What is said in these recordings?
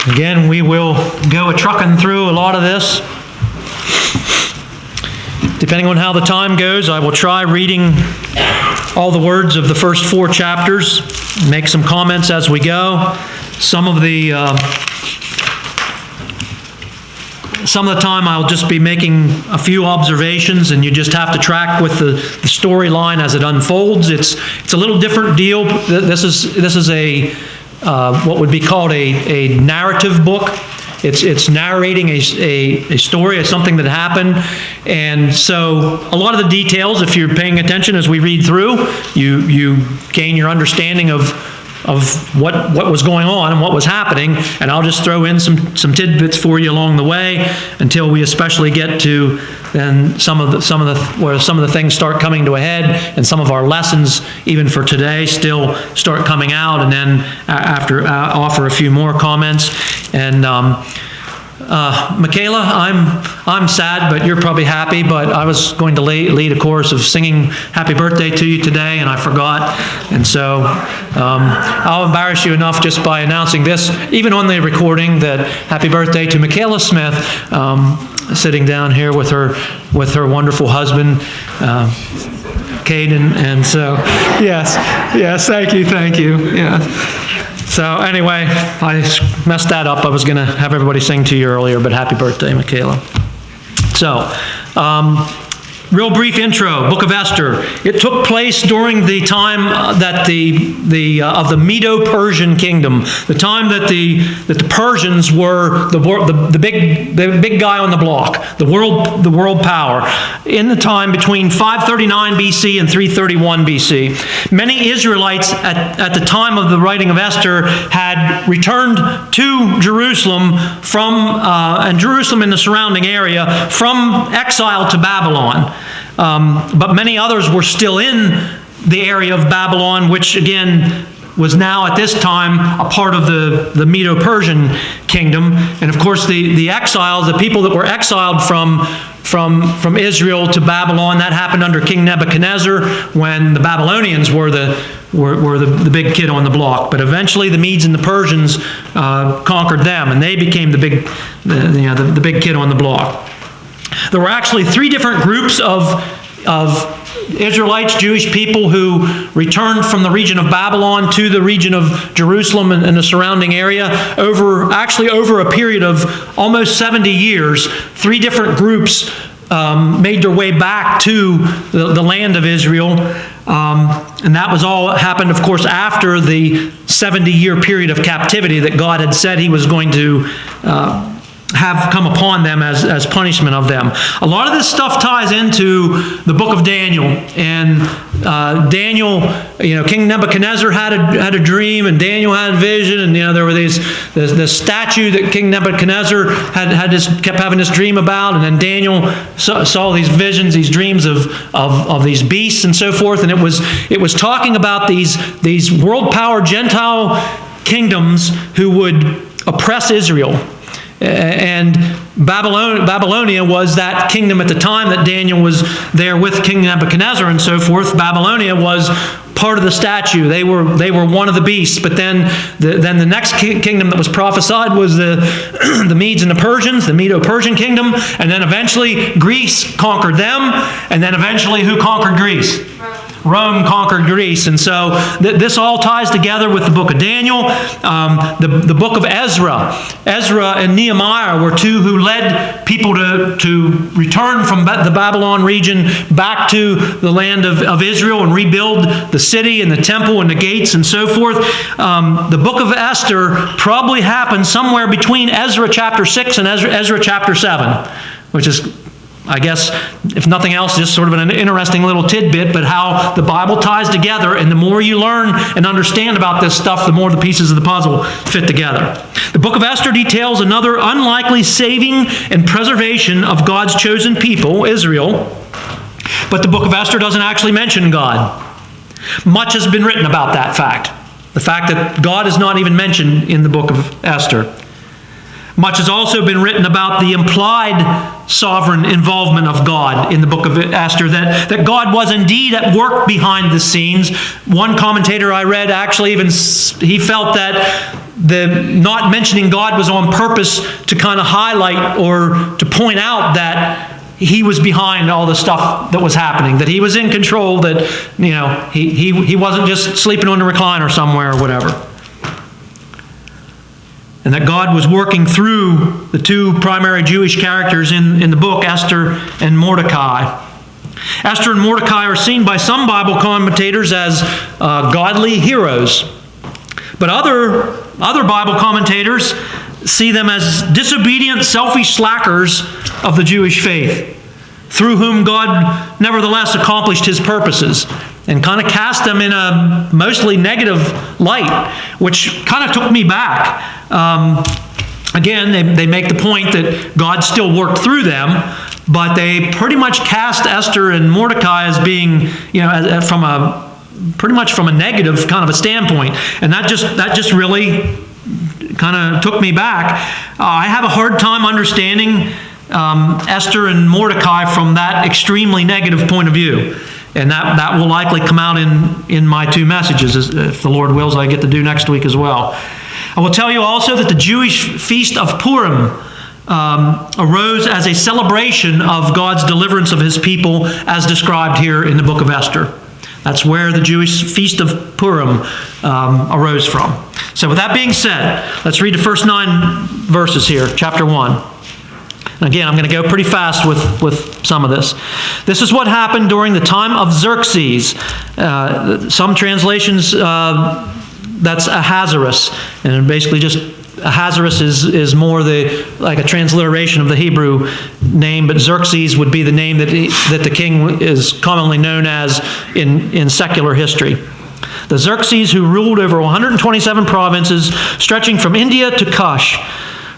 Again, we will go a-trucking through a lot of this. Depending on how the time goes, I will try reading all the words of the first 4 chapters, make some comments as we go. Some of the time I'll just be making a few observations, and you just have to track with the storyline as it unfolds. It's a little different deal. This is a what would be called a narrative book. It's narrating a story of something that happened. And so a lot of the details, if you're paying attention as we read through, you gain your understanding of what was going on and what was happening. And I'll just throw in some tidbits for you along the way until we especially get to then some of the things start coming to a head, and some of our lessons, even for today, still start coming out. And then after offer a few more comments. And Michaela, I'm sad, but you're probably happy. But I was going to lead a chorus of singing "Happy Birthday" to you today, and I forgot. And so I'll embarrass you enough just by announcing this, even on the recording, that happy birthday to Michaela Smith, sitting down here with her wonderful husband, Caden. And so, yes, thank you, yeah. So anyway, I messed that up. I was going to have everybody sing to you earlier, but happy birthday, Michaela. So, real brief intro, Book of Esther. It took place during the time that of the Medo-Persian kingdom, the time that the Persians were the big guy on the block, the world power. In the time between 539 BC and 331 BC, many Israelites at the time of the writing of Esther had returned to Jerusalem and Jerusalem in the surrounding area from exile to Babylon. But many others were still in the area of Babylon, which again was now at this time a part of the Medo-Persian kingdom. And of course the exiles, the people that were exiled from Israel to Babylon, that happened under King Nebuchadnezzar, when the Babylonians were the big kid on the block. But eventually the Medes and the Persians conquered them, and they became the big kid on the block. There were actually 3 different groups of Israelites, Jewish people, who returned from the region of Babylon to the region of Jerusalem and the surrounding area over a period of almost 70 years. 3 different groups made their way back to the land of Israel. And that was all happened, of course, after the 70-year period of captivity that God had said he was going to have come upon them as punishment of them. A lot of this stuff ties into the book of Daniel. And Daniel, King Nebuchadnezzar had a dream, and Daniel had a vision, and there were this statue that King Nebuchadnezzar kept having this dream about, and then Daniel saw these visions, these dreams of these beasts and so forth, and it was talking about these world power Gentile kingdoms who would oppress Israel. And Babylonia was that kingdom at the time that Daniel was there with King Nebuchadnezzar and so forth. Babylonia was part of the statue. They were one of the beasts. But then the next kingdom that was prophesied was the Medes and the Persians, the Medo-Persian kingdom. And then eventually Greece conquered them. And then eventually who conquered Greece? Rome conquered Greece. And so this all ties together with the book of Daniel. The book of Ezra. Ezra and Nehemiah were 2 who led people to return from the Babylon region back to the land of Israel and rebuild the city and the temple and the gates and so forth. The book of Esther probably happened somewhere between Ezra chapter 6 and Ezra chapter 7, which is, I guess, if nothing else, just sort of an interesting little tidbit, but how the Bible ties together, and the more you learn and understand about this stuff, the more the pieces of the puzzle fit together. The book of Esther details another unlikely saving and preservation of God's chosen people, Israel, but the book of Esther doesn't actually mention God. Much has been written about that fact, the fact that God is not even mentioned in the book of Esther. Much has also been written about the implied sovereign involvement of God in the book of Esther, that God was indeed at work behind the scenes. One commentator I read actually he felt that the not mentioning God was on purpose to kind of highlight or to point out that he was behind all the stuff that was happening, that he was in control, that he wasn't just sleeping on the recliner somewhere or whatever. And that God was working through the two primary Jewish characters in the book, Esther and Mordecai. Esther and Mordecai are seen by some Bible commentators as godly heroes. But other Bible commentators see them as disobedient, selfish slackers of the Jewish faith, through whom God nevertheless accomplished his purposes, and kind of cast them in a mostly negative light, which kind of took me back. Again, they make the point that God still worked through them, but they pretty much cast Esther and Mordecai as being, pretty much from a negative kind of a standpoint, and that just really kind of took me back. I have a hard time understanding Esther and Mordecai from that extremely negative point of view. And that will likely come out in my two messages, if the Lord wills, I get to do next week as well. I will tell you also that the Jewish feast of Purim arose as a celebration of God's deliverance of his people, as described here in the book of Esther. That's where the Jewish feast of Purim arose from. So with that being said, let's read the first 9 verses here, chapter 1. And again, I'm going to go pretty fast with some of this. This is what happened during the time of Xerxes. Some translations, that's Ahasuerus. And basically just Ahasuerus is more like a transliteration of the Hebrew name, but Xerxes would be the name that the king is commonly known as in secular history. The Xerxes who ruled over 127 provinces, stretching from India to Kush.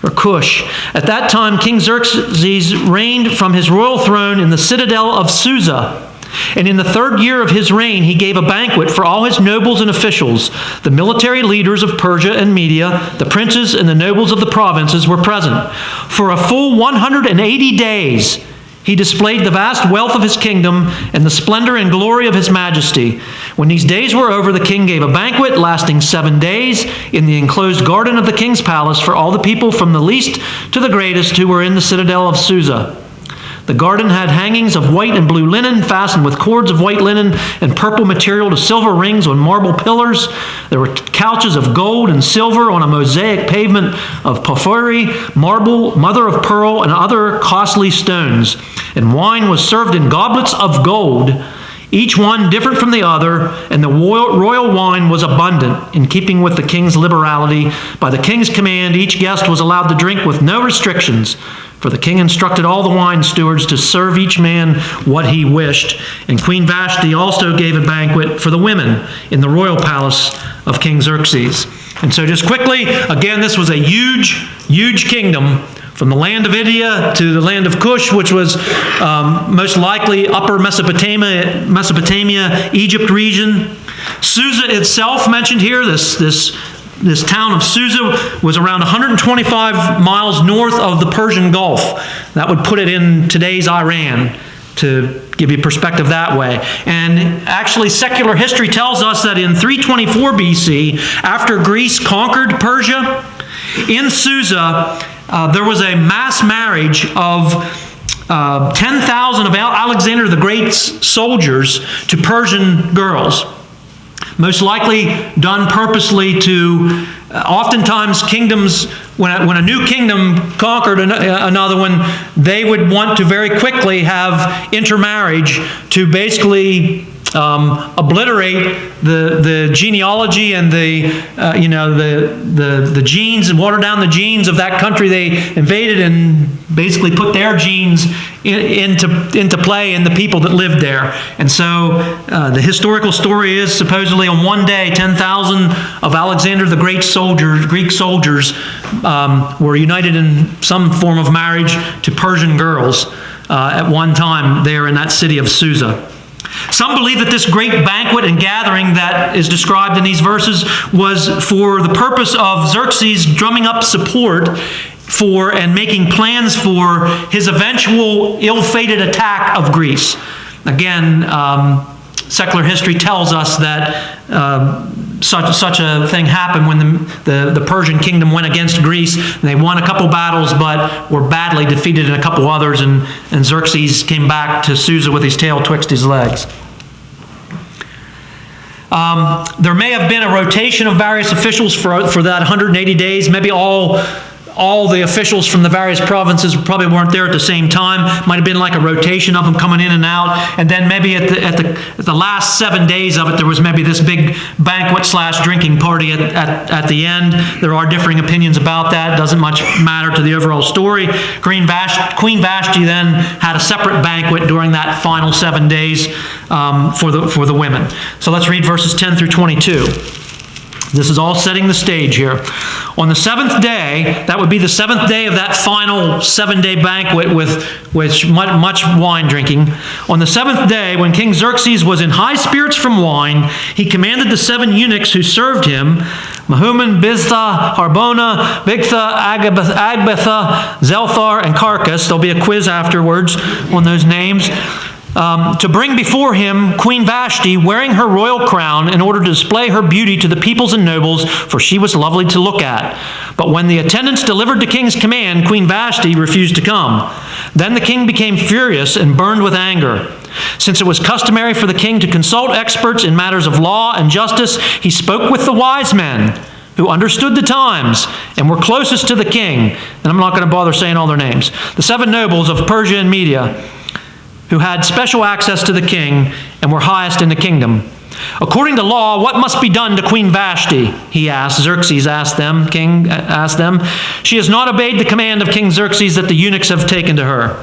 At that time, King Xerxes reigned from his royal throne in the citadel of Susa. And in the 3rd year of his reign, he gave a banquet for all his nobles and officials. The military leaders of Persia and Media, the princes and the nobles of the provinces were present. For a full 180 days, he displayed the vast wealth of his kingdom and the splendor and glory of his majesty. When these days were over, the king gave a banquet lasting 7 days in the enclosed garden of the king's palace for all the people from the least to the greatest who were in the citadel of Susa. The garden had hangings of white and blue linen, fastened with cords of white linen and purple material to silver rings on marble pillars. There were couches of gold and silver on a mosaic pavement of porphyry, marble, mother of pearl, and other costly stones. And wine was served in goblets of gold, each one different from the other, and the royal wine was abundant, in keeping with the king's liberality. By the king's command, each guest was allowed to drink with no restrictions, for the king instructed all the wine stewards to serve each man what he wished. And Queen Vashti also gave a banquet for the women in the royal palace of King Xerxes. And so just quickly, again, this was a huge, huge kingdom, from the land of India to the land of Cush, which was most likely upper Mesopotamia, Egypt region. Susa itself, mentioned here, this town of Susa, was around 125 miles north of the Persian Gulf. That would put it in today's Iran, to give you perspective that way. And actually, secular history tells us that in 324 BC, after Greece conquered Persia, in Susa, there was a mass marriage of 10,000 of Alexander the Great's soldiers to Persian girls. Most likely done purposely to, oftentimes kingdoms, when a new kingdom conquered another one, they would want to very quickly have intermarriage to basically obliterate the genealogy and the genes, and water down the genes of that country they invaded, and basically put their genes into play in the people that lived there. And so the historical story is supposedly on one day 10,000 of Alexander the Great Greek soldiers were united in some form of marriage to Persian girls at one time there in that city of Susa. Some believe that this great banquet and gathering that is described in these verses was for the purpose of Xerxes drumming up support for and making plans for his eventual ill-fated attack of Greece. Again, secular history tells us that such a thing happened when the Persian kingdom went against Greece. And they won a couple battles, but were badly defeated in a couple others, and Xerxes came back to Susa with his tail twixt his legs. There may have been a rotation of various officials for that 180 days. Maybe all the officials from the various provinces probably weren't there at the same time. Might have been like a rotation of them coming in and out. And then maybe at the last 7 days of it, there was maybe this big banquet/drinking party at the end. There are differing opinions about that. It doesn't much matter to the overall story. Queen Vashti then had a separate banquet during that final 7 days for the women. So let's read verses 10 through 22. This is all setting the stage here. On the 7th day, that would be the 7th day of that final 7-day banquet with much wine drinking. On the 7th day, when King Xerxes was in high spirits from wine, he commanded the 7 eunuchs who served him, Mehuman, Biztha, Harbona, Bigtha, Agbitha, Zelthar, and Carcass. There'll be a quiz afterwards on those names. To bring before him Queen Vashti wearing her royal crown in order to display her beauty to the peoples and nobles, for she was lovely to look at. But when the attendants delivered the king's command, Queen Vashti refused to come. Then the king became furious and burned with anger. Since it was customary for the king to consult experts in matters of law and justice, he spoke with the wise men who understood the times and were closest to the king. And I'm not going to bother saying all their names. The 7 nobles of Persia and Media, who had special access to the king and were highest in the kingdom. According to law, what must be done to Queen Vashti? He asked. Xerxes asked them. King asked them. She has not obeyed the command of King Xerxes that the eunuchs have taken to her.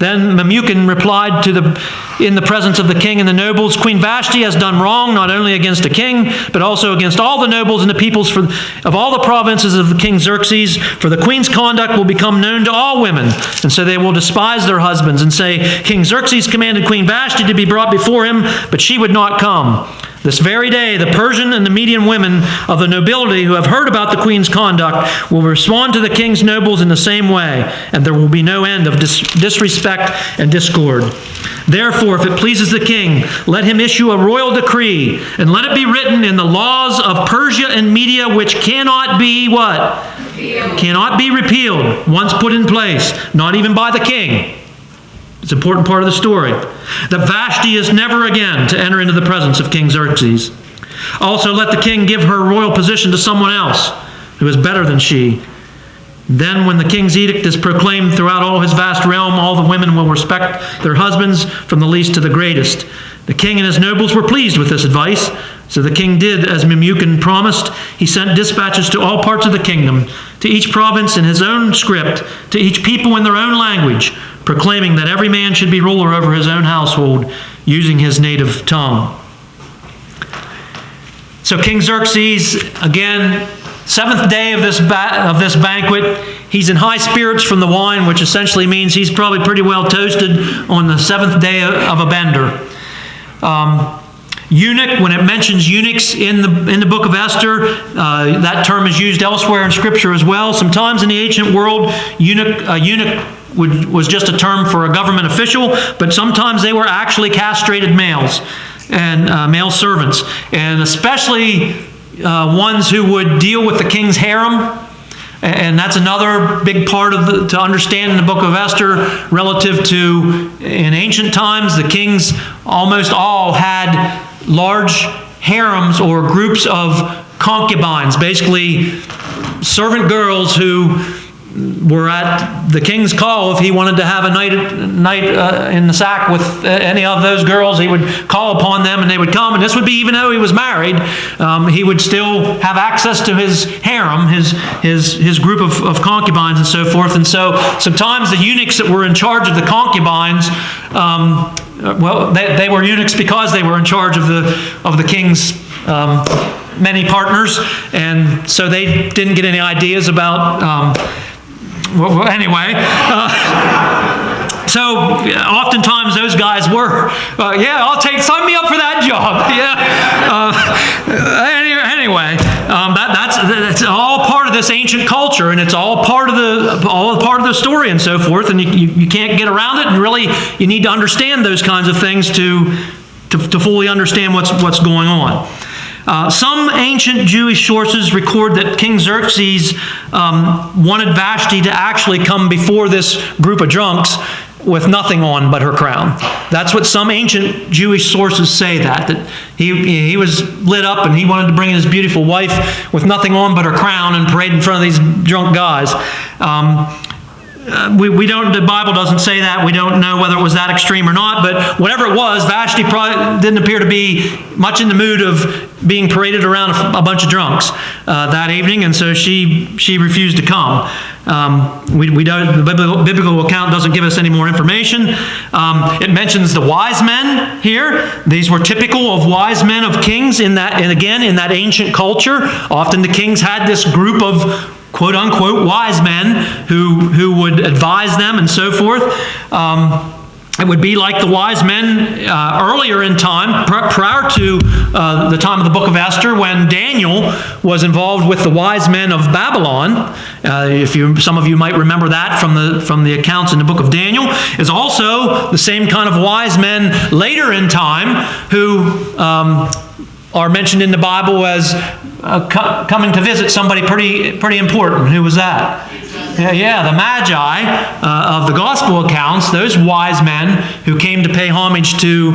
Then Memucan replied in the presence of the king and the nobles, Queen Vashti has done wrong not only against the king, but also against all the nobles and the peoples of all the provinces of the king Xerxes. For the queen's conduct will become known to all women, and so they will despise their husbands and say, King Xerxes commanded Queen Vashti to be brought before him, but she would not come. This very day, the Persian and the Median women of the nobility who have heard about the queen's conduct will respond to the king's nobles in the same way, and there will be no end of disrespect and discord. Therefore, if it pleases the king, let him issue a royal decree, and let it be written in the laws of Persia and Media, which cannot be what? Repealed. Cannot be repealed, once put in place, not even by the king. It's an important part of the story. That Vashti is never again to enter into the presence of King Xerxes. Also, let the king give her royal position to someone else who is better than she. Then when the king's edict is proclaimed throughout all his vast realm, all the women will respect their husbands from the least to the greatest. The king and his nobles were pleased with this advice. So the king did as Memucan promised. He sent dispatches to all parts of the kingdom, to each province in his own script, to each people in their own language, proclaiming that every man should be ruler over his own household, using his native tongue. So King Xerxes, again, 7th day of this banquet, he's in high spirits from the wine, which essentially means he's probably pretty well toasted on the 7th day of a bender. Eunuch, when it mentions eunuchs in the book of Esther, that term is used elsewhere in Scripture as well. Sometimes in the ancient world, eunuch was just a term for a government official, but sometimes they were actually castrated males and male servants, and especially ones who would deal with the king's harem. And that's another big part to understand in the book of Esther relative to in ancient times. The kings almost all had large harems or groups of concubines, basically servant girls who were at the king's call. If he wanted to have a night in the sack with any of those girls, he would call upon them and they would come. And this would be even though he was married, he would still have access to his harem, his group of concubines and so forth. And so sometimes the eunuchs that were in charge of the concubines, they were eunuchs because they were in charge of the king's many partners, and so they didn't get any ideas about. Anyway, so oftentimes those guys were, sign me up for that job. Anyway, that's all part of this ancient culture, and it's all part of the story and so forth. And you can't get around it. And really, you need to understand those kinds of things to fully understand what's going on. Some ancient Jewish sources record that King Xerxes wanted Vashti to actually come before this group of drunks with nothing on but her crown. That's what some ancient Jewish sources say, that he was lit up and he wanted to bring his beautiful wife with nothing on but her crown and parade in front of these drunk guys. We don't. The Bible doesn't say that. We don't know whether it was that extreme or not. But whatever it was, Vashti probably didn't appear to be much in the mood of being paraded around a bunch of drunks that evening, and so she refused to come. We don't. The biblical account doesn't give us any more information. It mentions the wise men here. These were typical of wise men of kings in that, and again in that ancient culture. Often the kings had this group of quote-unquote wise men who would advise them and so forth. It would be like the wise men earlier in time, prior to the time of the book of Esther, when Daniel was involved with the wise men of Babylon. Some of you might remember that from the accounts in the book of Daniel. Is also the same kind of wise men later in time who are mentioned in the Bible as coming to visit somebody pretty important. Who was that? Yeah, the Magi of the gospel accounts, those wise men who came to pay homage to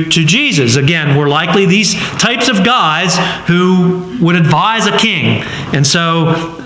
Jesus. Again, were likely these types of guys who would advise a king. And so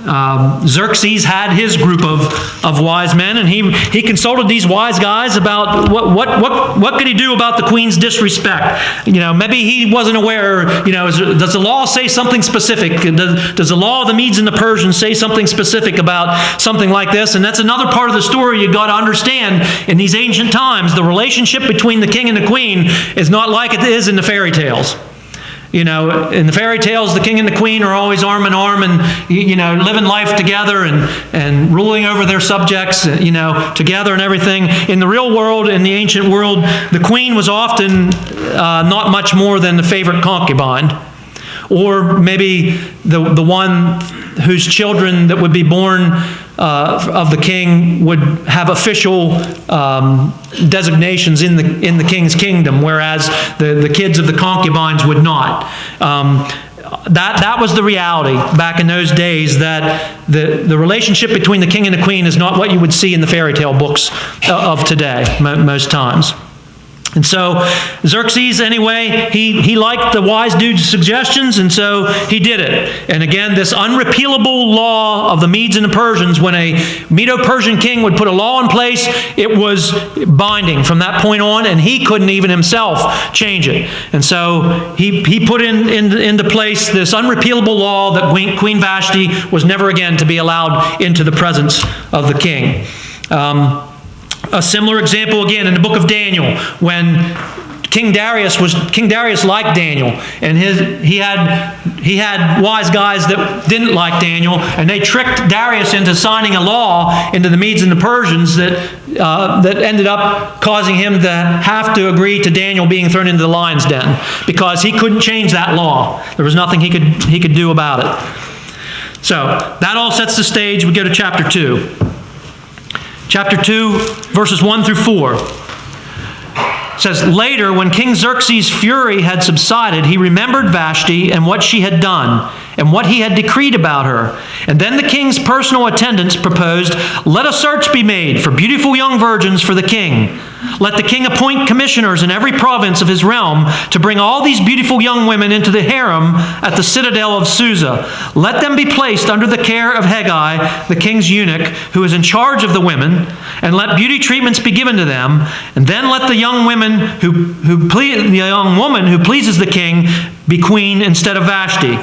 Xerxes had his group of wise men, and he consulted these wise guys about what could he do about the queen's disrespect. Maybe he wasn't aware. Does the law say something specific? Does the law of the Medes and the Persians say something specific about something like this? And that's another part of the story you got to understand. In these ancient times, the relationship between the king and the queen is not like it is in the fairy tales. In the fairy tales, the king and the queen are always arm in arm and, living life together and ruling over their subjects, together and everything. In the real world, in the ancient world, the queen was often not much more than the favorite concubine, or maybe the one whose children that would be born of the king would have official designations in the king's kingdom, whereas the kids of the concubines would not. That was the reality back in those days, that the relationship between the king and the queen is not what you would see in the fairy tale books of today most times. And so Xerxes, anyway, he liked the wise dude's suggestions, and so he did it. And again, this unrepealable law of the Medes and the Persians, when a Medo-Persian king would put a law in place, it was binding from that point on, and he couldn't even himself change it. And so he put into place this unrepealable law that Queen Vashti was never again to be allowed into the presence of the king. A similar example again in the book of Daniel, when King Darius liked Daniel, and he had wise guys that didn't like Daniel, and they tricked Darius into signing a law into the Medes and the Persians that ended up causing him to have to agree to Daniel being thrown into the lion's den, because he couldn't change that law. There was nothing he could do about it. So that all sets the stage. We go to chapter 2. Chapter 2, verses 1 through 4. It says, "Later, when King Xerxes' fury had subsided, he remembered Vashti and what she had done, and what he had decreed about her. And then the king's personal attendants proposed, 'Let a search be made for beautiful young virgins for the king. Let the king appoint commissioners in every province of his realm to bring all these beautiful young women into the harem at the citadel of Susa. Let them be placed under the care of Hegai, the king's eunuch, who is in charge of the women, and let beauty treatments be given to them. And then let the young woman the young woman who pleases the king be queen instead of Vashti.'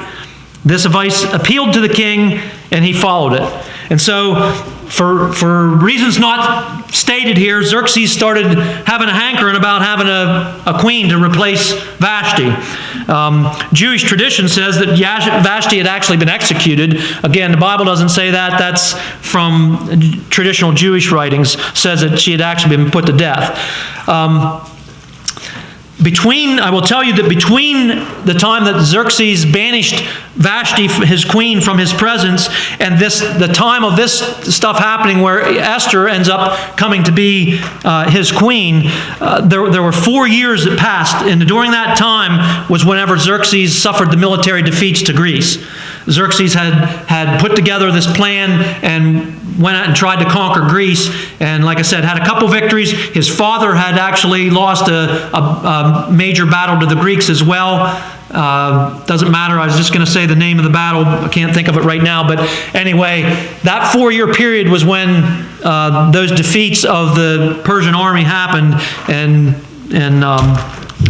This advice appealed to the king, and he followed it." And so, for reasons not stated here, Xerxes started having a hankering about having a queen to replace Vashti. Jewish tradition says that Vashti had actually been executed. Again, the Bible doesn't say that. That's from traditional Jewish writings, says that she had actually been put to death. I will tell you that between the time that Xerxes banished Vashti, his queen, from his presence, and the time of this stuff happening where Esther ends up coming to be his queen, there were 4 years that passed, and during that time was whenever Xerxes suffered the military defeats to Greece. Xerxes had put together this plan and went out and tried to conquer Greece, and like I said, had a couple victories. His father had actually lost a major battle to the Greeks as well. Doesn't matter, I was just going to say the name of the battle. I can't think of it right now, but anyway, that 4-year period was when those defeats of the Persian army happened, and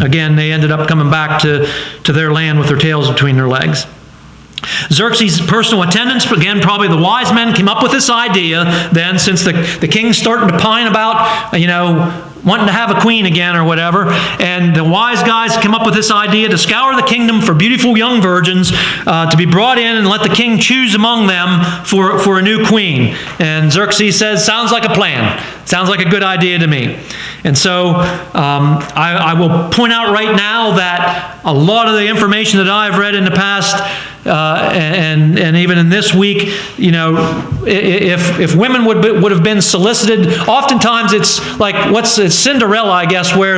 again, they ended up coming back to their land with their tails between their legs. Xerxes' personal attendants, again, probably the wise men, came up with this idea then, since the king's starting to pine about, wanting to have a queen again or whatever, and the wise guys came up with this idea to scour the kingdom for beautiful young virgins to be brought in and let the king choose among them for a new queen. And Xerxes says, sounds like a plan. Sounds like a good idea to me. And so I will point out right now that a lot of the information that I've read in the past and even in this week, if women would have been solicited, oftentimes it's like it's Cinderella, I guess, where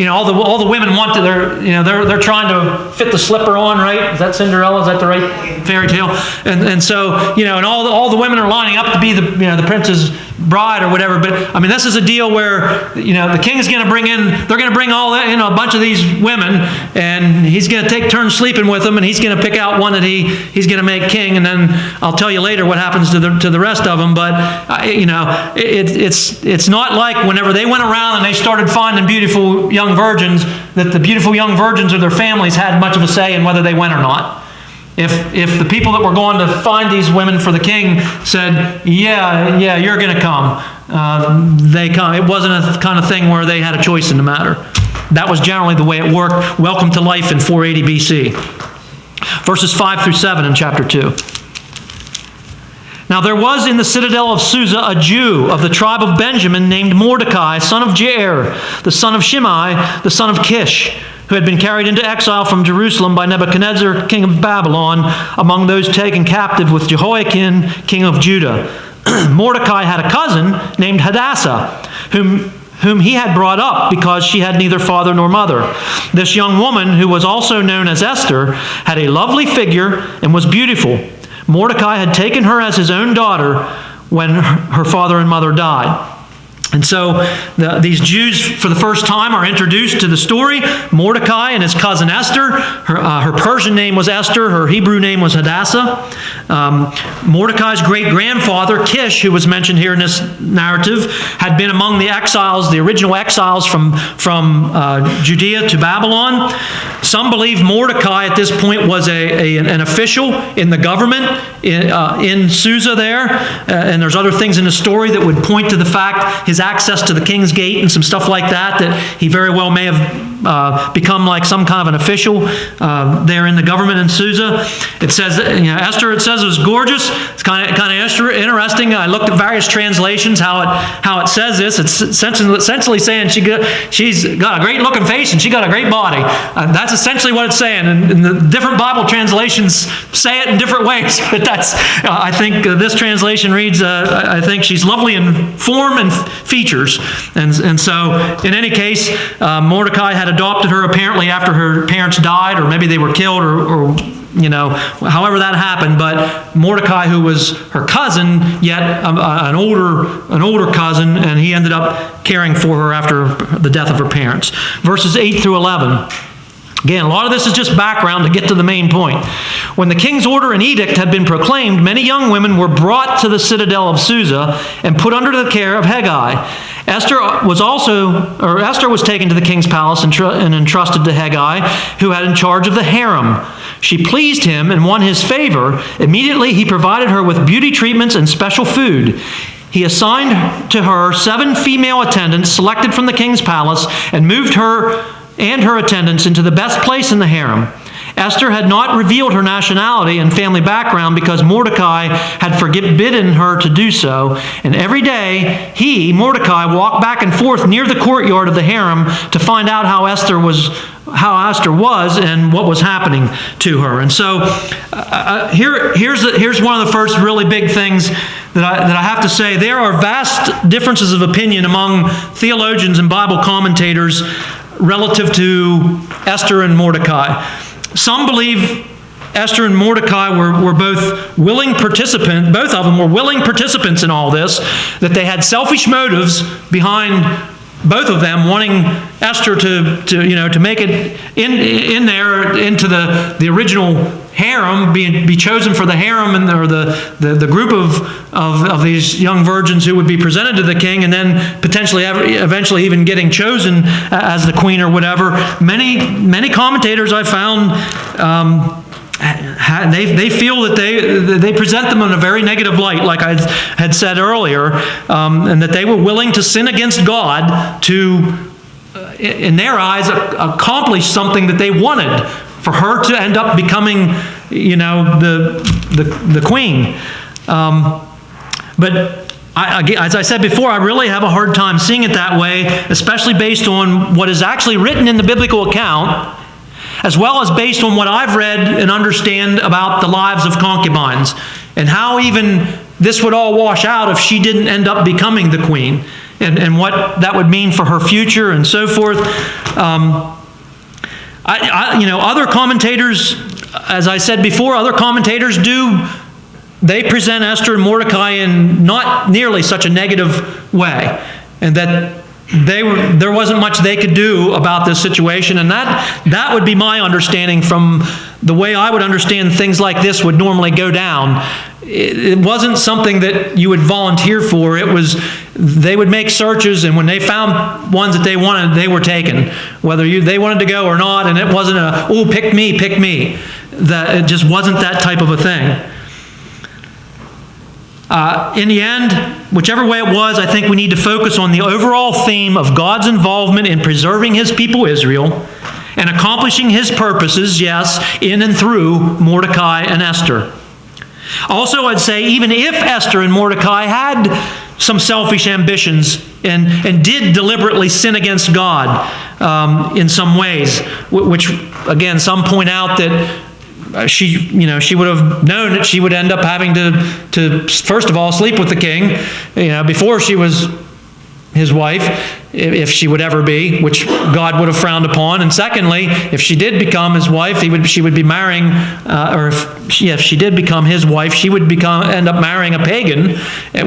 all the women want to, they're trying to fit the slipper on, right? Is that Cinderella? Is that the right fairy tale? And so and all the women are lining up to be the prince's bride or whatever. But I mean, this is a deal where the king's going to bring in, they're going to bring a bunch of these women, and he's going to take turns sleeping with them, and he's going to pick out one that he's going to make king, and then I'll tell you later what happens to the rest of them. But it's not like whenever they went around and they started finding beautiful young virgins, that the beautiful young virgins or their families had much of a say in whether they went or not. If the people that were going to find these women for the king said, yeah, you're going to come, they come. It wasn't a kind of thing where they had a choice in the matter. That was generally the way it worked. Welcome to life in 480 BC. Verses 5 through 7 in chapter 2. Now there was in the citadel of Susa a Jew of the tribe of Benjamin named Mordecai, son of Jair, the son of Shimei, the son of Kish, who had been carried into exile from Jerusalem by Nebuchadnezzar, king of Babylon, among those taken captive with Jehoiakim, king of Judah. Mordecai had a cousin named Hadassah, whom he had brought up because she had neither father nor mother. This young woman, who was also known as Esther, had a lovely figure and was beautiful. Mordecai had taken her as his own daughter when her father and mother died. And so these Jews, for the first time, are introduced to the story. Mordecai and his cousin Esther. Her Persian name was Esther. Her Hebrew name was Hadassah. Mordecai's great-grandfather, Kish, who was mentioned here in this narrative, had been among the exiles, the original exiles from Judea to Babylon. Some believe Mordecai at this point was an official in the government in Susa there. And there's other things in the story that would point to the fact his access to the king's gate and some stuff like that he very well may have become like some kind of an official there in the government in Susa. It says, Esther, it says it was gorgeous. It's kind of interesting. I looked at various translations how it says this. It's essentially saying she's got a great looking face and she got a great body. That's essentially what it's saying. And the different Bible translations say it in different ways. But that's, I think this translation reads, I think she's lovely in form and features. And so, in any case, Mordecai had adopted her apparently after her parents died, or maybe they were killed, or however that happened. But Mordecai, who was her cousin, yet an older cousin, and he ended up caring for her after the death of her parents. Verses 8 through 11. Again, a lot of this is just background to get to the main point. When the king's order and edict had been proclaimed, many young women were brought to the citadel of Susa and put under the care of Hegai. Esther was taken to the king's palace and entrusted to Hegai, who had in charge of the harem. She pleased him and won his favor. Immediately he provided her with beauty treatments and special food. He assigned to her 7 female attendants selected from the king's palace and moved her and her attendants into the best place in the harem. Esther had not revealed her nationality and family background because Mordecai had forbidden her to do so. And every day, Mordecai, walked back and forth near the courtyard of the harem to find out how Esther was and what was happening to her. And so here's one of the first really big things that I have to say. There are vast differences of opinion among theologians and Bible commentators relative to Esther and Mordecai. Some believe Esther and Mordecai were both willing participants, both of them were willing participants in all this, that they had selfish motives behind both of them wanting Esther to make it in there into the original harem, be chosen for the harem or the group of these young virgins who would be presented to the king, and then potentially eventually even getting chosen as the queen or whatever. Many commentators I found they feel that they present them in a very negative light, like I had said earlier, and that they were willing to sin against God to, in their eyes, accomplish something that they wanted, for her to end up becoming, the queen. But as I said before, I really have a hard time seeing it that way, especially based on what is actually written in the biblical account, as well as based on what I've read and understand about the lives of concubines, and how even this would all wash out if she didn't end up becoming the queen, and what that would mean for her future and so forth. Other commentators, as I said before, other commentators they present Esther and Mordecai in not nearly such a negative way, and that there wasn't much they could do about this situation, and that would be my understanding from the way I would understand things like this would normally go down. It wasn't something that you would volunteer for. It was, they would make searches, and when they found ones that they wanted, they were taken, whether they wanted to go or not. And it wasn't pick me. That it just wasn't that type of a thing. In the end, whichever way it was, I think we need to focus on the overall theme of God's involvement in preserving His people Israel and accomplishing His purposes, yes, in and through Mordecai and Esther. Also, I'd say, even if Esther and Mordecai had some selfish ambitions and did deliberately sin against God in some ways, which, again, some point out that she would have known that she would end up having to first of all sleep with the king, before she was his wife, if she would ever be, which God would have frowned upon. And secondly, if she did become his wife, she would be marrying, if she did become his wife, she would end up marrying a pagan,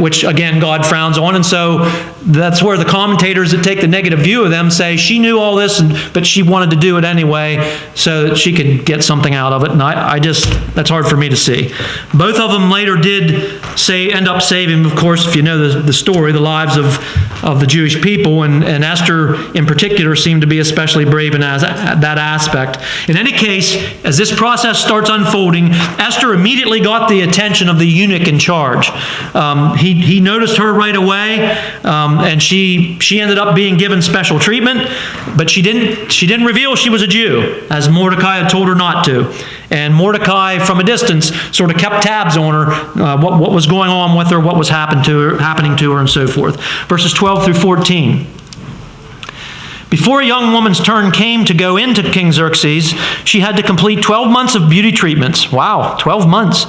which again God frowns on. And so that's where the commentators that take the negative view of them say she knew all this, but she wanted to do it anyway so that she could get something out of it. And that's hard for me to see. Both of them later did end up saving, of course, if you know the story, the lives of the Jewish people, and Esther in particular seemed to be especially brave in that aspect. In any case, as this process starts unfolding, Esther immediately got the attention of the eunuch in charge. He noticed her right away, and she ended up being given special treatment, but she didn't reveal she was a Jew, as Mordecai had told her not to. And Mordecai, from a distance, sort of kept tabs on her, what was going on with her, what was happening to her, and so forth. Verses 12 through 14. Before a young woman's turn came to go into King Xerxes, she had to complete 12 months of beauty treatments. Wow, 12 months.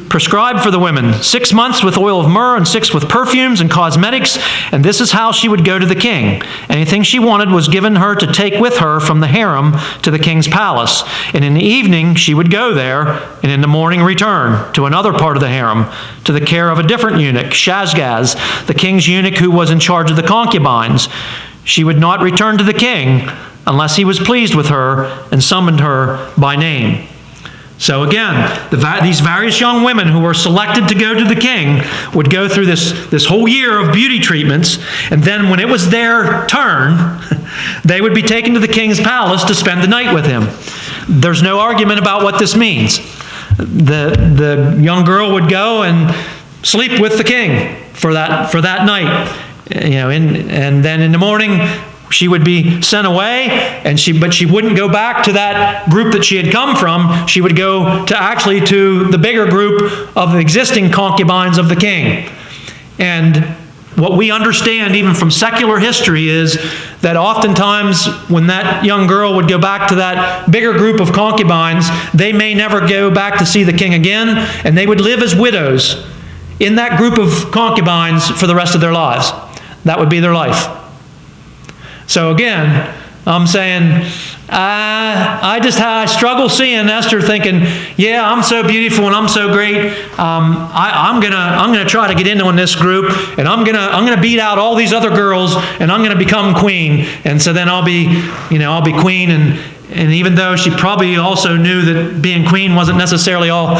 Prescribed for the women, 6 months with oil of myrrh and 6 with perfumes and cosmetics, and this is how she would go to the king. Anything she wanted was given her to take with her from the harem to the king's palace, and in the evening she would go there, and in the morning return to another part of the harem, to the care of a different eunuch, Shashgaz, the king's eunuch who was in charge of the concubines. She would not return to the king unless he was pleased with her and summoned her by name. So again, these various young women who were selected to go to the king would go through this whole year of beauty treatments, and then when it was their turn, they would be taken to the king's palace to spend the night with him. There's no argument about what this means. The young girl would go and sleep with the king for that night, and then in the morning She would be sent away, but she wouldn't go back to that group that she had come from. She would go to the bigger group of the existing concubines of the king. And what we understand even from secular history is that oftentimes when that young girl would go back to that bigger group of concubines, they may never go back to see the king again, and they would live as widows in that group of concubines for the rest of their lives. That would be their life. So again, I'm saying, I struggle seeing Esther thinking, yeah, I'm so beautiful and I'm so great. I'm gonna try to get in on this group, and I'm gonna beat out all these other girls, and I'm gonna become queen. And so then I'll be queen. And even though she probably also knew that being queen wasn't necessarily all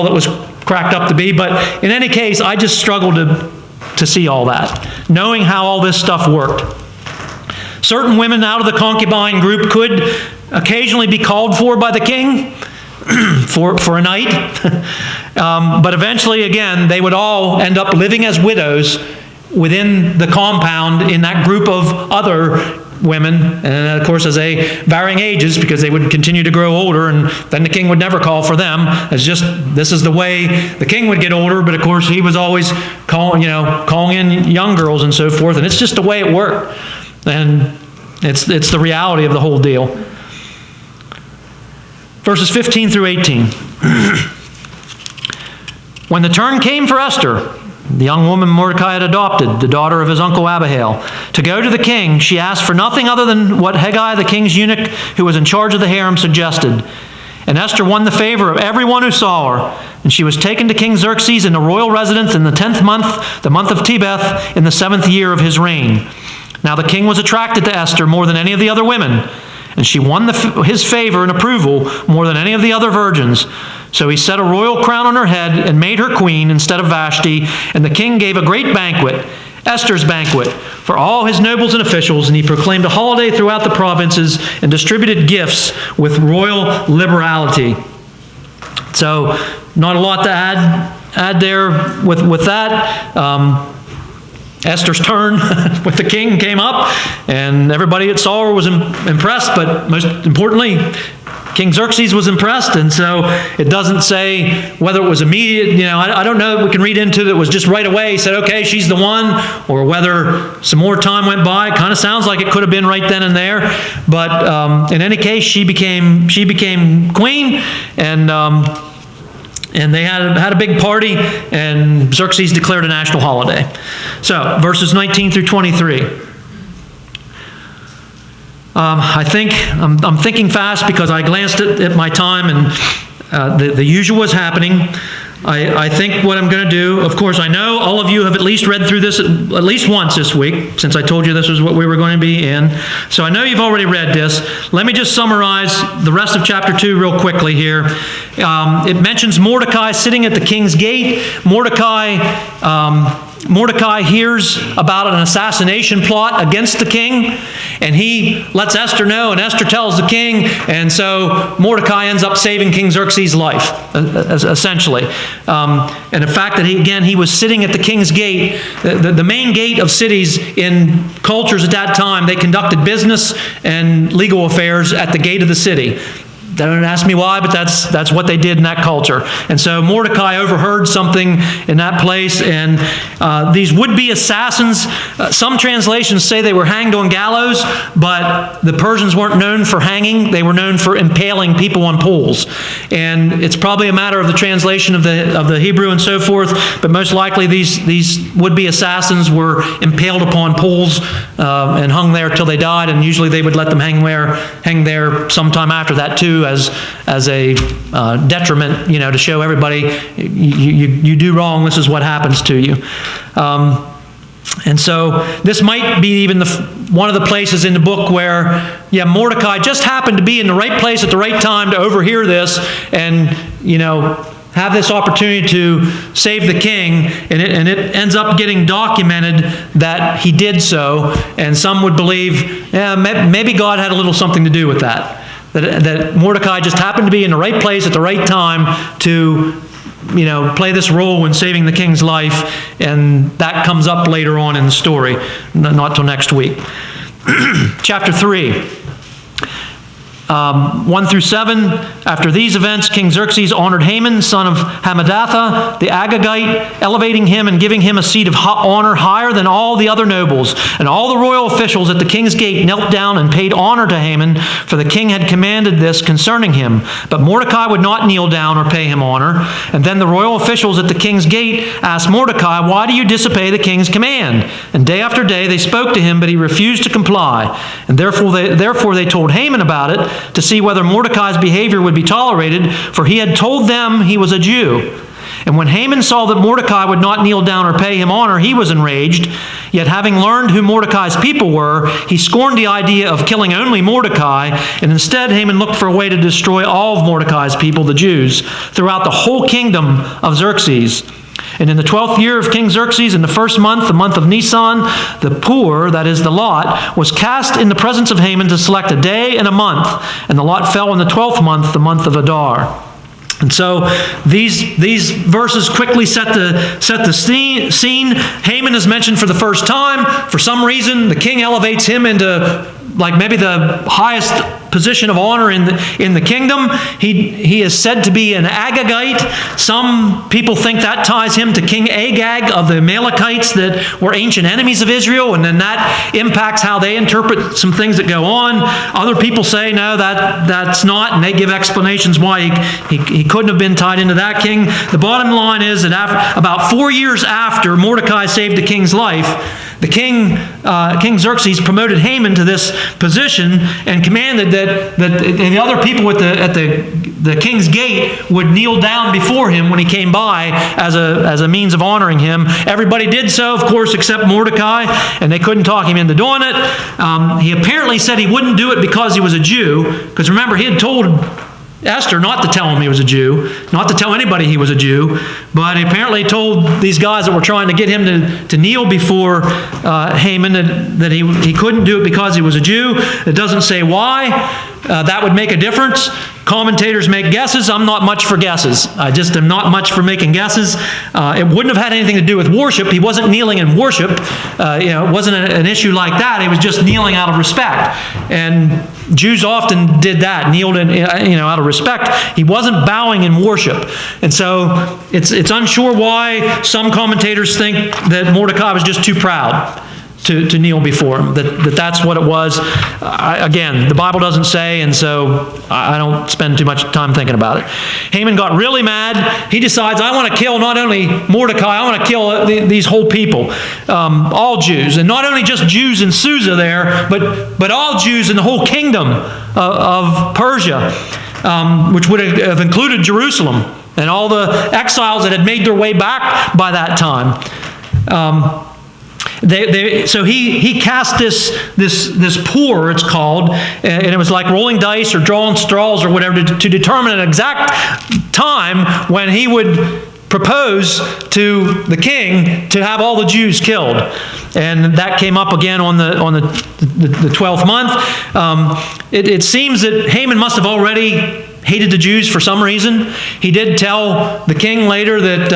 that was cracked up to be, but in any case, I just struggled to see all that, knowing how all this stuff worked. Certain women out of the concubine group could occasionally be called for by the king for a night. But eventually, again, they would all end up living as widows within the compound in that group of other women. And of course, as they varying ages, because they would continue to grow older, and then the king would never call for them. This is the way the king would get older, but of course, he was always calling in young girls and so forth. And it's just the way it worked. And it's the reality of the whole deal. Verses 15 through 18. When the turn came for Esther, the young woman Mordecai had adopted, the daughter of his uncle Abihail, to go to the king, she asked for nothing other than what Hegai, the king's eunuch, who was in charge of the harem, suggested. And Esther won the favor of everyone who saw her. And she was taken to King Xerxes in a royal residence in the 10th month, the month of Tebeth, in the 7th year of his reign. Now the king was attracted to Esther more than any of the other women, and she won his favor and approval more than any of the other virgins. So he set a royal crown on her head and made her queen instead of Vashti, and the king gave a great banquet, Esther's banquet, for all his nobles and officials, and he proclaimed a holiday throughout the provinces and distributed gifts with royal liberality. So not a lot to add there with that. Esther's turn with the king came up, and everybody that saw her was impressed, but most importantly, King Xerxes was impressed. And so it doesn't say whether it was immediate, I don't know, we can read into it was just right away, he said, okay, she's the one, or whether some more time went by. It kind of sounds like it could have been right then and there, but in any case, she became queen, and they had a big party, and Xerxes declared a national holiday. So, verses 19 through 23. I'm thinking fast because I glanced at my time, and the usual was happening. I think what I'm going to do, of course, I know all of you have at least read through this at least once this week, since I told you this was what we were going to be in. So I know you've already read this. Let me just summarize the rest of chapter 2 real quickly here. It mentions Mordecai sitting at the king's gate. Mordecai hears about an assassination plot against the king, and he lets Esther know, and Esther tells the king, and so Mordecai ends up saving King Xerxes' life, essentially. And the fact that he was sitting at the king's gate, the main gate of cities in cultures at that time, they conducted business and legal affairs at the gate of the city. Don't ask me why, but that's what they did in that culture. And so Mordecai overheard something in that place, and these would-be assassins, some translations say they were hanged on gallows, but the Persians weren't known for hanging. They were known for impaling people on poles. And it's probably a matter of the translation of the Hebrew and so forth, but most likely these would-be assassins were impaled upon poles and hung there till they died, and usually they would let them hang there sometime after that too, as a detriment, to show everybody you do wrong, this is what happens to you. And so this might be even one of the places in the book where, Mordecai just happened to be in the right place at the right time to overhear this and, have this opportunity to save the king, and it ends up getting documented that he did so, and some would believe, maybe God had a little something to do with that. That Mordecai just happened to be in the right place at the right time to, play this role in saving the king's life, and that comes up later on in the story, not till next week. chapter 3. 1 through 7, after these events, King Xerxes honored Haman, son of Hammedatha, the Agagite, elevating him and giving him a seat of honor higher than all the other nobles. And all the royal officials at the king's gate knelt down and paid honor to Haman, for the king had commanded this concerning him. But Mordecai would not kneel down or pay him honor. And then the royal officials at the king's gate asked Mordecai, "Why do you disobey the king's command?" And day after day they spoke to him, but he refused to comply. And therefore they told Haman about it, to see whether Mordecai's behavior would be tolerated, for he had told them he was a Jew. And when Haman saw that Mordecai would not kneel down or pay him honor, he was enraged. Yet having learned who Mordecai's people were, he scorned the idea of killing only Mordecai, and instead Haman looked for a way to destroy all of Mordecai's people, the Jews, throughout the whole kingdom of Xerxes. And in the 12th year of King Xerxes, in the first month, the month of Nisan, the pur, that is the lot, was cast in the presence of Haman to select a day and a month. And the lot fell in the 12th month, the month of Adar. And so these verses quickly set the scene. Haman is mentioned for the first time. For some reason, the king elevates him into like maybe the highest position of honor in the kingdom. He is said to be an Agagite. Some people think that ties him to King Agag of the Amalekites that were ancient enemies of Israel, and then that impacts how they interpret some things that go on. Other people say, no, that's not, and they give explanations why he couldn't have been tied into that king. The bottom line is that about 4 years after Mordecai saved the king's life, the King Xerxes promoted Haman to this position and commanded that the other people at the king's gate would kneel down before him when he came by as a means of honoring him. Everybody did so, of course, except Mordecai, and they couldn't talk him into doing it. He apparently said he wouldn't do it because he was a Jew, because remember, he had told Esther not to tell him he was a Jew, not to tell anybody he was a Jew, but he apparently told these guys that were trying to get him to kneel before Haman that he couldn't do it because he was a Jew. It doesn't say why. That would make a difference. Commentators make guesses. I'm not much for guesses. I just am not much for making guesses. It wouldn't have had anything to do with worship. He wasn't kneeling in worship. It wasn't an issue like that. He was just kneeling out of respect. And Jews often did that, kneeled out of respect. He wasn't bowing in worship. And so it's unsure why some commentators think that Mordecai was just too proud to kneel before him, that's what it was. Again, the Bible doesn't say, and so I don't spend too much time thinking about it. Haman got really mad. He decides, I want to kill not only Mordecai, I want to kill these whole people, all Jews, and not only just Jews in Susa there, but all Jews in the whole kingdom of Persia, which would have included Jerusalem and all the exiles that had made their way back by that time. So he cast this pur, it's called, and it was like rolling dice or drawing straws or whatever to determine an exact time when he would propose to the king to have all the Jews killed. And that came up again on the 12th month. It seems that Haman must have already hated the Jews for some reason. He did tell the king later that,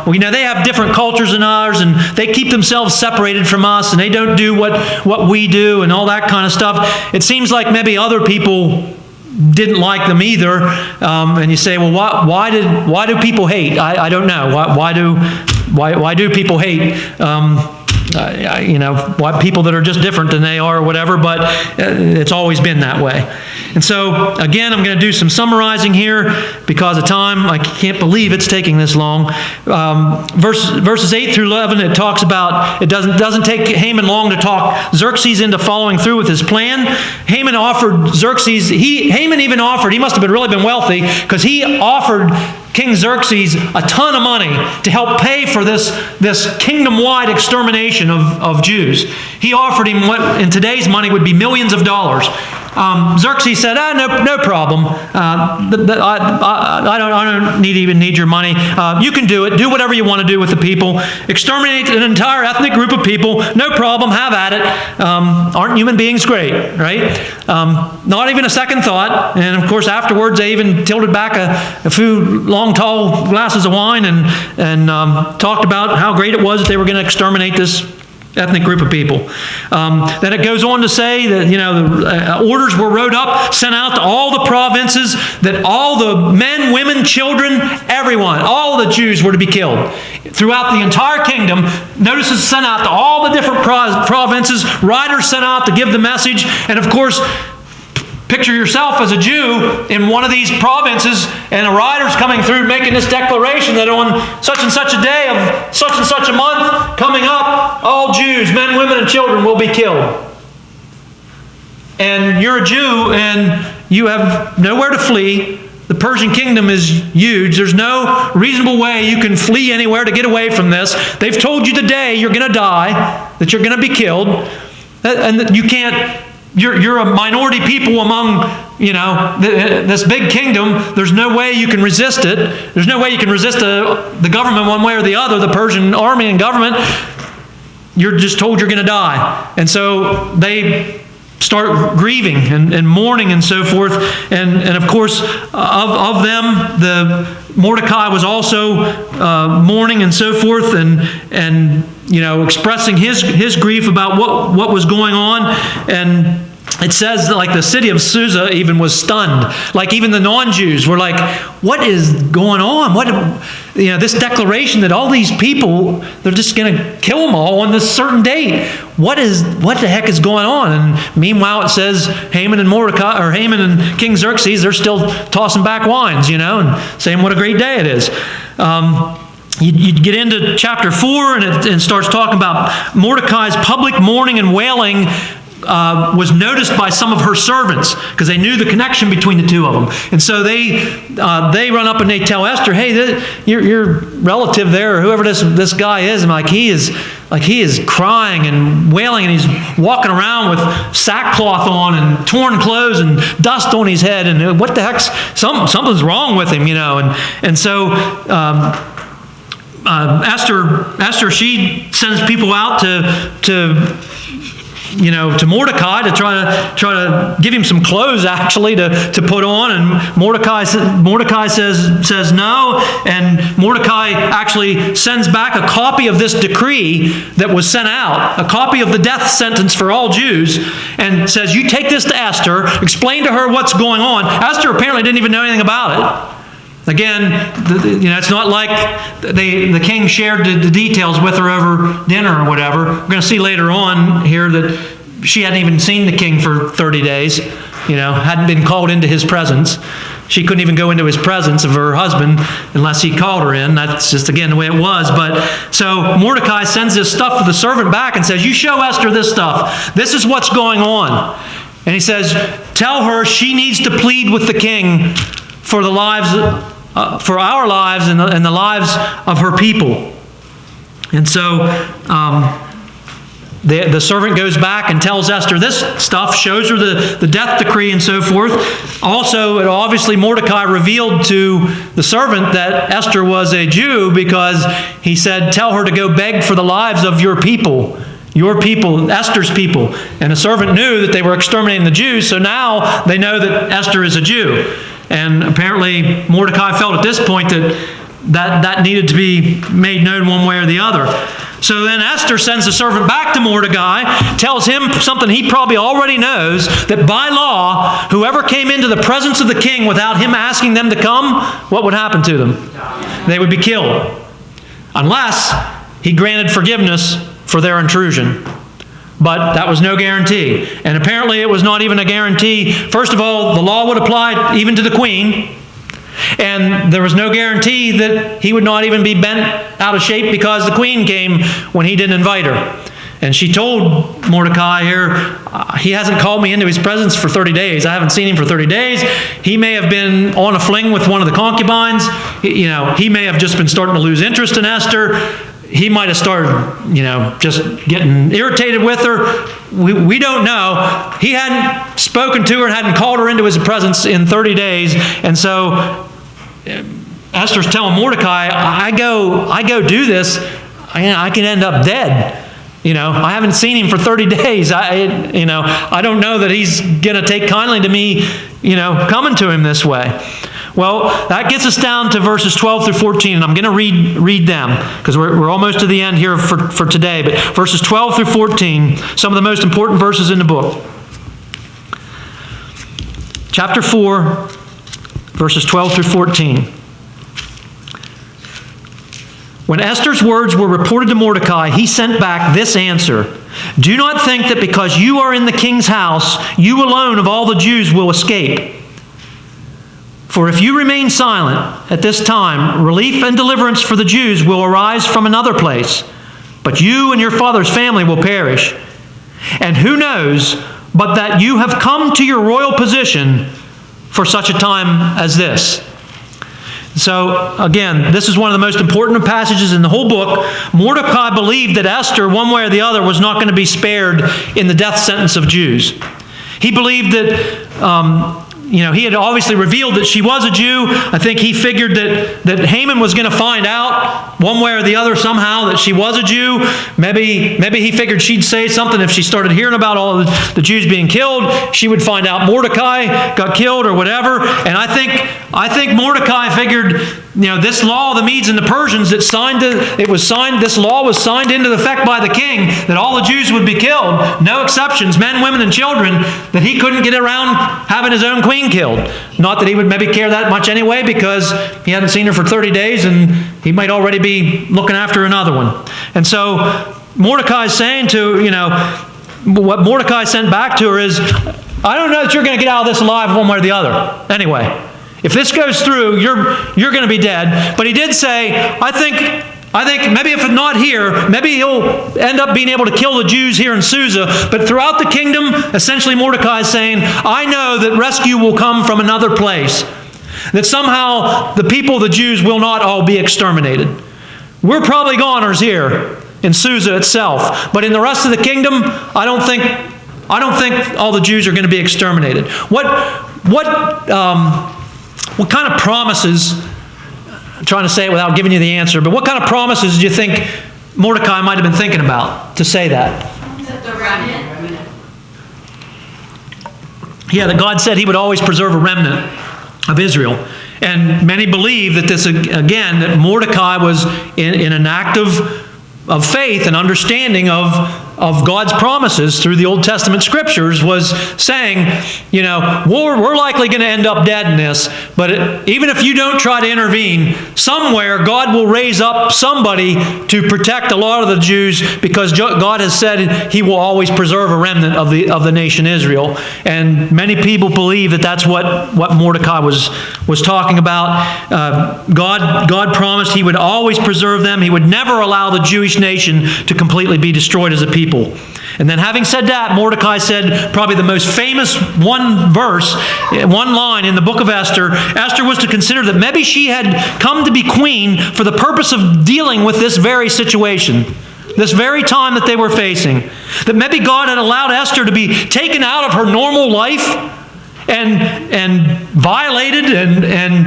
they have different cultures than ours, and they keep themselves separated from us, and they don't do what we do, and all that kind of stuff. It seems like maybe other people didn't like them either. And you say, well, why do people hate? I don't know. Why do people hate? Why people that are just different than they are or whatever, but it's always been that way. And so, again, I'm going to do some summarizing here because of time. I can't believe it's taking this long. Verses 8 through 11, it talks about, it doesn't take Haman long to talk Xerxes into following through with his plan. Haman offered Xerxes, Haman even offered, he must have really been wealthy, because he offered King Xerxes a ton of money to help pay for this kingdom-wide extermination of Jews. He offered him what in today's money would be millions of dollars. Xerxes said, no problem. I don't even need your money. You can do it. Do whatever you want to do with the people. Exterminate an entire ethnic group of people. No problem. Have at it. Aren't human beings great, right? Not even a second thought. And of course, afterwards, they even tilted back a few long, tall glasses of wine and talked about how great it was that they were going to exterminate this ethnic group of people. Then it goes on to say that, the orders were wrote up, sent out to all the provinces, that all the men, women, children, everyone, all the Jews were to be killed. Throughout the entire kingdom, notices sent out to all the different provinces, riders sent out to give the message, and of course, picture yourself as a Jew in one of these provinces, and a rider's coming through making this declaration that on such and such a day of such and such a month coming up, all Jews, men, women, and children will be killed. And you're a Jew and you have nowhere to flee. The Persian kingdom is huge. There's no reasonable way you can flee anywhere to get away from this. They've told you the day you're going to die, that you're going to be killed, and that you can't. You're a minority people among, this big kingdom. There's no way you can resist it. There's no way you can resist the government one way or the other, the Persian army and government. You're just told you're going to die. And so they start grieving and mourning and so forth. And of course, of them, the Mordecai was also mourning and so forth, and expressing his grief about what was going on. And it says that, like, the city of Susa even was stunned. Like, even the non-Jews were like, what is going on? This declaration that all these people, they're just going to kill them all on this certain date. What the heck is going on? And meanwhile, it says Haman and King Xerxes, they're still tossing back wines, and saying what a great day it is. You get into chapter 4, and it starts talking about Mordecai's public mourning and wailing was noticed by some of her servants, because they knew the connection between the two of them. And so they run up and they tell Esther, hey, your relative there, or whoever this guy is, and he is crying and wailing, and he's walking around with sackcloth on and torn clothes and dust on his head, and what the heck's something's wrong with him, and so Esther, she sends people out to Mordecai to try to give him some clothes, actually, to put on. And Mordecai says no. And Mordecai actually sends back a copy of this decree that was sent out, a copy of the death sentence for all Jews, and says, you take this to Esther, explain to her what's going on. Esther apparently didn't even know anything about it. Again, it's not like the king shared the details with her over dinner or whatever. We're going to see later on here that she hadn't even seen the king for 30 days, hadn't been called into his presence. She couldn't even go into his presence of her husband unless he called her in. That's just, again, the way it was. But so Mordecai sends this stuff to the servant back and says, you show Esther this stuff. This is what's going on. And he says, tell her she needs to plead with the king for the lives, for our lives and the lives of her people. And so the servant goes back and tells Esther this stuff, shows her the death decree and so forth. Also, obviously Mordecai revealed to the servant that Esther was a Jew, because he said, tell her to go beg for the lives of your people, Esther's people. And the servant knew that they were exterminating the Jews, so now they know that Esther is a Jew. And apparently Mordecai felt at this point that needed to be made known one way or the other. So then Esther sends the servant back to Mordecai, tells him something he probably already knows, that by law, whoever came into the presence of the king without him asking them to come, what would happen to them? They would be killed. Unless he granted forgiveness for their intrusion. But that was no guarantee. And apparently it was not even a guarantee. First of all, the law would apply even to the queen. And there was no guarantee that he would not even be bent out of shape because the queen came when he didn't invite her. And she told Mordecai here, he hasn't called me into his presence for 30 days. I haven't seen him for 30 days. He may have been on a fling with one of the concubines. He may have just been starting to lose interest in Esther. He might have started, just getting irritated with her. We don't know. He hadn't spoken to her and hadn't called her into his presence in 30 days. And so Esther's telling Mordecai, I go do this, I can end up dead. I haven't seen him for 30 days. I don't know that he's going to take kindly to me, coming to him this way. Well, that gets us down to verses 12 through 14, and I'm going to read them because we're almost to the end here for today. But verses 12 through 14, some of the most important verses in the book. Chapter 4, verses 12 through 14. When Esther's words were reported to Mordecai, he sent back this answer: "Do not think that because you are in the king's house, you alone of all the Jews will escape. For if you remain silent at this time, relief and deliverance for the Jews will arise from another place, but you and your father's family will perish. And who knows but that you have come to your royal position for such a time as this." So, again, this is one of the most important passages in the whole book. Mordecai believed that Esther, one way or the other, was not going to be spared in the death sentence of Jews. He believed that he had obviously revealed that she was a Jew. I think he figured that Haman was going to find out one way or the other somehow that she was a Jew. Maybe he figured she'd say something if she started hearing about all the Jews being killed. She would find out Mordecai got killed or whatever. And I think Mordecai figured, this law of the Medes and the Persians this law was signed into effect by the king, that all the Jews would be killed, no exceptions, men, women, and children, that he couldn't get around having his own queen killed. Not that he would maybe care that much anyway, because he hadn't seen her for 30 days and he might already be looking after another one. And so Mordecai's saying what Mordecai sent back to her is, I don't know that you're going to get out of this alive one way or the other. Anyway, if this goes through, you're going to be dead. But he did say, I think maybe if not here, maybe he'll end up being able to kill the Jews here in Susa. But throughout the kingdom, essentially Mordecai is saying, I know that rescue will come from another place. That somehow the people, the Jews, will not all be exterminated. We're probably goners here in Susa itself. But in the rest of the kingdom, I don't think all the Jews are going to be exterminated. What kind of promises, I'm trying to say it without giving you the answer, but what kind of promises do you think Mordecai might have been thinking about to say that? The remnant. Yeah, that God said he would always preserve a remnant of Israel. And many believe that that Mordecai was in an act of faith and understanding of God's promises through the Old Testament scriptures, was saying, we're likely going to end up dead in this, but even if you don't try to intervene, somewhere God will raise up somebody to protect a lot of the Jews, because God has said he will always preserve a remnant of the nation Israel. And many people believe that that's what Mordecai was talking about. God promised he would always preserve them. He would never allow the Jewish nation to completely be destroyed as a people. And then having said that, Mordecai said probably the most famous one line in the book of Esther. Esther was to consider that maybe she had come to be queen for the purpose of dealing with this very situation, this very time that they were facing. That maybe God had allowed Esther to be taken out of her normal life and violated and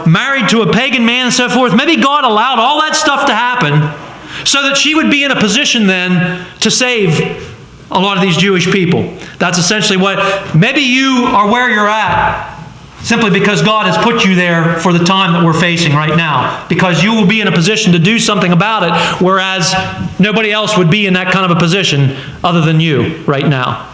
married to a pagan man and so forth. Maybe God allowed all that stuff to happen so that she would be in a position then to save a lot of these Jewish people. That's essentially maybe you are where you're at simply because God has put you there for the time that we're facing right now, because you will be in a position to do something about it, whereas nobody else would be in that kind of a position other than you right now.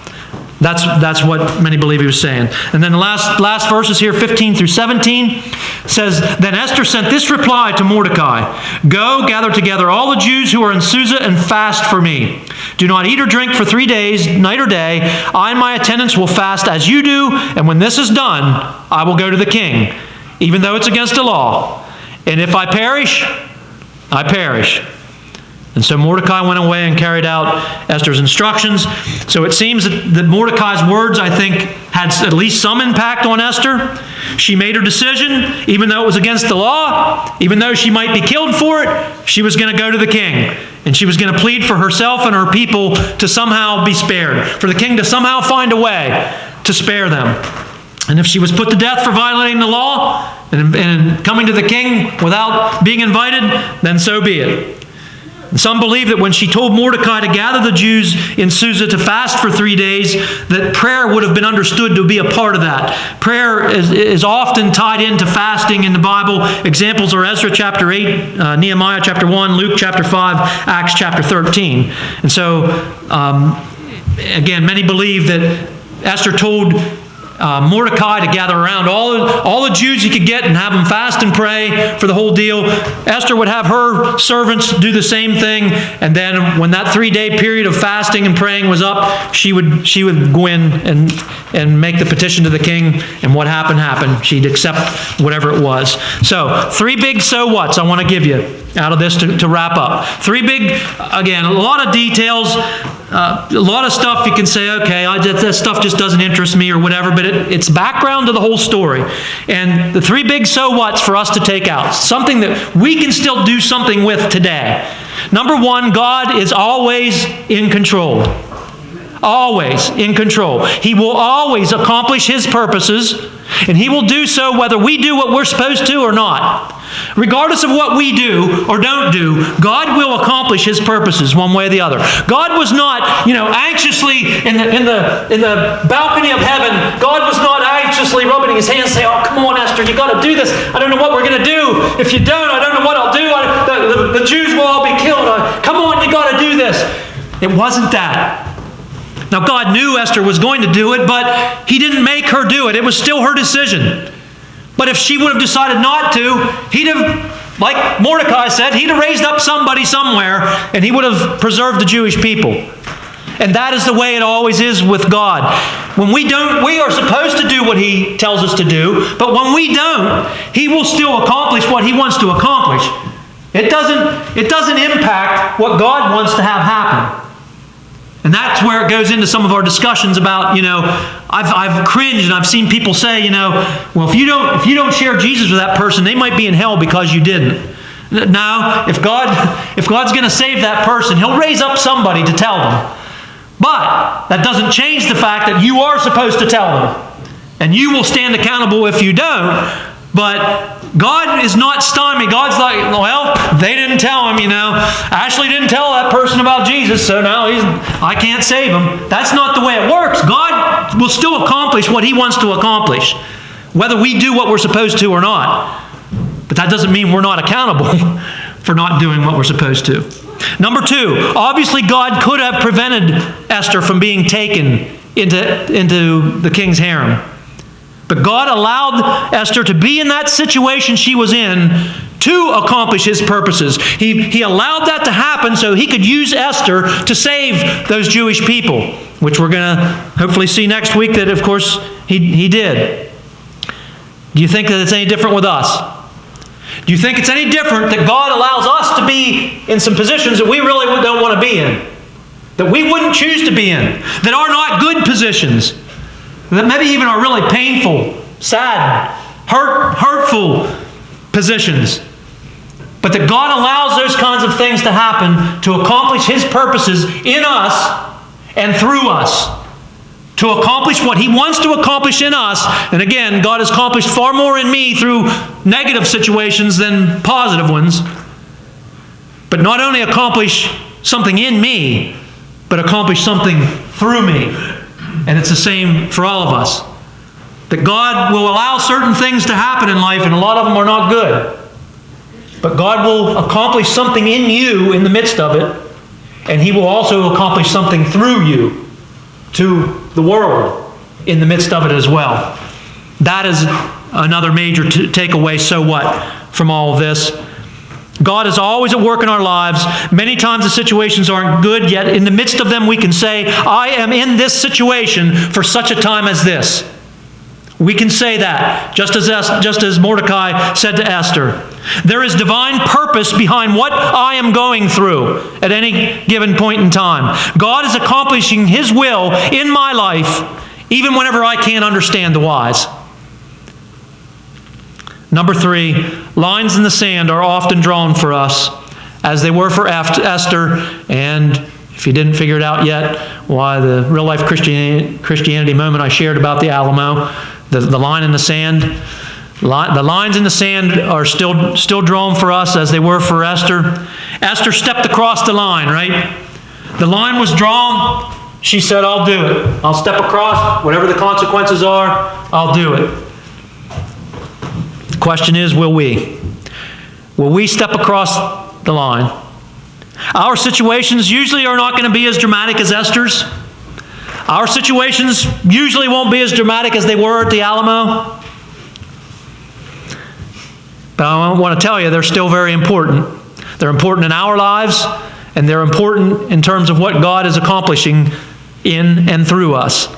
That's what many believe he was saying. And then the last verses here, 15 through 17, says, Then Esther sent this reply to Mordecai: Go, gather together all the Jews who are in Susa and fast for me. Do not eat or drink for 3 days, night or day. I and my attendants will fast as you do, and when this is done, I will go to the king, even though it's against the law. And if I perish, I perish. And so Mordecai went away and carried out Esther's instructions. So it seems that Mordecai's words, I think, had at least some impact on Esther. She made her decision, even though it was against the law, even though she might be killed for it, she was going to go to the king. And she was going to plead for herself and her people to somehow be spared, for the king to somehow find a way to spare them. And if she was put to death for violating the law and coming to the king without being invited, then so be it. Some believe that when she told Mordecai to gather the Jews in Susa to fast for 3 days, that prayer would have been understood to be a part of that. Prayer is often tied into fasting in the Bible. Examples are Ezra chapter 8, Nehemiah chapter 1, Luke chapter 5, Acts chapter 13. And so, again, many believe that Esther told Mordecai to gather around all the Jews he could get and have them fast and pray for the whole deal. Esther would have her servants do the same thing, and then when that 3-day period of fasting and praying was up, she would go in and make the petition to the king, and what happened. She'd accept whatever it was. So 3 big so whats I want to give you out of this to wrap up. 3 big, again, a lot of details, a lot of stuff you can say, okay, that stuff just doesn't interest me or whatever, but it's background to the whole story. And the 3 big so whats for us to take out, something that we can still do something with today. Number 1, God is always in control. Always in control. He will always accomplish His purposes, and He will do so whether we do what we're supposed to or not. Regardless of what we do or don't do, God will accomplish His purposes one way or the other. God was not, anxiously in the balcony of heaven. God was not anxiously rubbing His hands, saying, "Oh, come on, Esther, you got to do this. I don't know what we're going to do. If you don't, I don't know what I'll do. The Jews will all be killed. Come on, you got to do this." It wasn't that. Now, God knew Esther was going to do it, but He didn't make her do it. It was still her decision. But if she would have decided not to, He'd have, like Mordecai said, He'd have raised up somebody somewhere, and He would have preserved the Jewish people. And that is the way it always is with God. When we don't, we are supposed to do what He tells us to do, but when we don't, He will still accomplish what He wants to accomplish. It doesn't impact what God wants to have happen. And that's where it goes into some of our discussions about, I've cringed and I've seen people say, well, if you don't share Jesus with that person, they might be in hell because you didn't. No, if God's going to save that person, He'll raise up somebody to tell them. But that doesn't change the fact that you are supposed to tell them. And you will stand accountable if you don't. But God is not stymied. God's like, well, they didn't tell him, Ashley didn't tell that person about Jesus, so now I can't save him. That's not the way it works. God will still accomplish what He wants to accomplish, whether we do what we're supposed to or not. But that doesn't mean we're not accountable for not doing what we're supposed to. Number 2, obviously God could have prevented Esther from being taken into the king's harem. But God allowed Esther to be in that situation she was in to accomplish His purposes. He allowed that to happen so He could use Esther to save those Jewish people, which we're going to hopefully see next week that, of course, He did. Do you think that it's any different with us? Do you think it's any different that God allows us to be in some positions that we really don't want to be in? That we wouldn't choose to be in? That are not good positions? That maybe even are really painful, sad, hurtful positions. But that God allows those kinds of things to happen to accomplish His purposes in us and through us. To accomplish what He wants to accomplish in us. And again, God has accomplished far more in me through negative situations than positive ones. But not only accomplish something in me, but accomplish something through me. And it's the same for all of us. That God will allow certain things to happen in life, and a lot of them are not good. But God will accomplish something in you in the midst of it, and He will also accomplish something through you to the world in the midst of it as well. That is another major takeaway, so what, from all of this. God is always at work in our lives. Many times the situations aren't good, yet in the midst of them we can say, I am in this situation for such a time as this. We can say that, just as Mordecai said to Esther. There is divine purpose behind what I am going through at any given point in time. God is accomplishing His will in my life, even whenever I can't understand the whys. Number 3, lines in the sand are often drawn for us, as they were for Esther, and if you didn't figure it out yet, why the real-life Christianity moment I shared about the Alamo, the line in the sand, the lines in the sand are still drawn for us as they were for Esther. Esther stepped across the line, right? The line was drawn. She said, I'll do it. I'll step across. Whatever the consequences are, I'll do it. The question is, will we? Will we step across the line? Our situations usually are not going to be as dramatic as Esther's. Our situations usually won't be as dramatic as they were at the Alamo. But I want to tell you, they're still very important. They're important in our lives, and they're important in terms of what God is accomplishing in and through us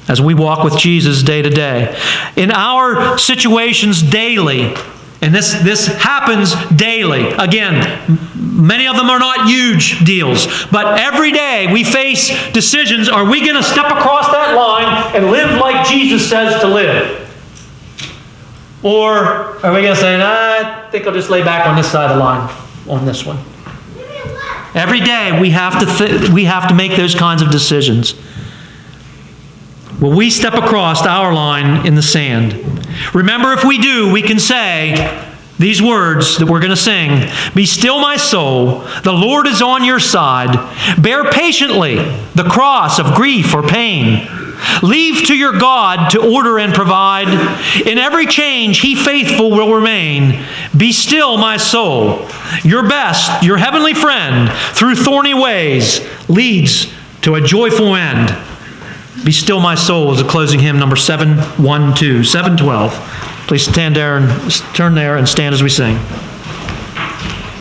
as we walk with Jesus day to day. In our situations daily, and this happens daily. Again, many of them are not huge deals, but every day we face decisions. Are we going to step across that line and live like Jesus says to live? Or are we going to say, I think I'll just lay back on this side of the line, on this one? Every day we have to make those kinds of decisions. Will we step across our line in the sand? Remember, if we do, we can say these words that we're going to sing. Be still, my soul. The Lord is on your side. Bear patiently the cross of grief or pain. Leave to your God to order and provide. In every change, He faithful will remain. Be still, my soul. Your best, your heavenly friend, through thorny ways, leads to a joyful end. Be still, my soul is a closing hymn, number 712. 712. Please stand there and turn there and stand as we sing.